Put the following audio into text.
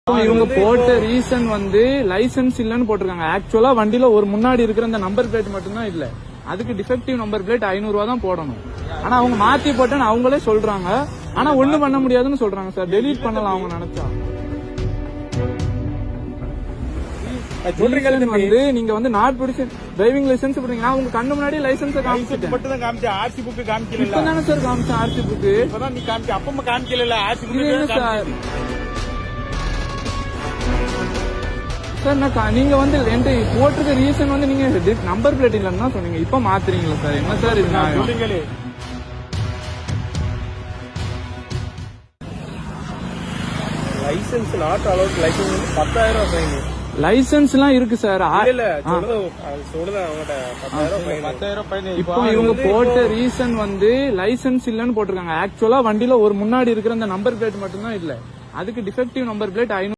இவங்க போட்ட ரீசன் வந்து லைசன்ஸ் இல்லன்னு போட்டிருக்காங்க. ஆக்சுவலா வண்டியில ஒரு முன்னாடி இருக்கிற அந்த நம்பர் பிளேட் மட்டும்தான் இல்ல. அதுக்கு டிஃபெக்டிவ் நம்பர் பிளேட் 500 ரூபா தான் போடணும். ஆனா அவங்க மாத்தி போட்டேன்னு அவங்களே சொல்றாங்க. ஆனா ஒண்ணும் பண்ண முடியாதுன்னு சொல்றாங்க சார். டெலீட் பண்ணலாம் அவங்க நினைச்சா. வந்து நீங்க வந்து நாட் பிடிச்ச டிரைவிங் லைசன்ஸ் போடுறீங்க. உங்க கண்ணு முன்னாடி லைசன்ஸ் காமிச்சிட்டேன். மட்டும் தான் காமிச்ச ஆர்சி புக் காமிக்கல. இப்பதானே சார் காமிச்சேன் ஆர்சி புக். இப்பதான் நீ காமிச்ச அப்பமா காமிக்கல ஆர்சி புக் சார். சார் நீங்க வந்து என்கிட்ட போட்டிருக்க ரீசன் வந்து நீங்க நம்பர் பிளேட் இல்லன்னு சொன்னீங்க. இப்ப மாத்துறீங்களா சார்? என்ன சார் இது? சொல்லுங்களே license not allowed. License 10,000 fine. License எல்லாம் இருக்கு சார். இப்போ இவங்க போட்ட ரீசன் வந்து லைசன்ஸ் இல்லன்னு போட்டிருக்காங்க. ஆக்சுவலா வண்டியில ஒரு முன்னாடி இருக்கிற அந்த நம்பர் பிளேட் மட்டும்தான் இல்ல. அதுக்கு டிஃபெக்டிவ் நம்பர் பிளேட் 500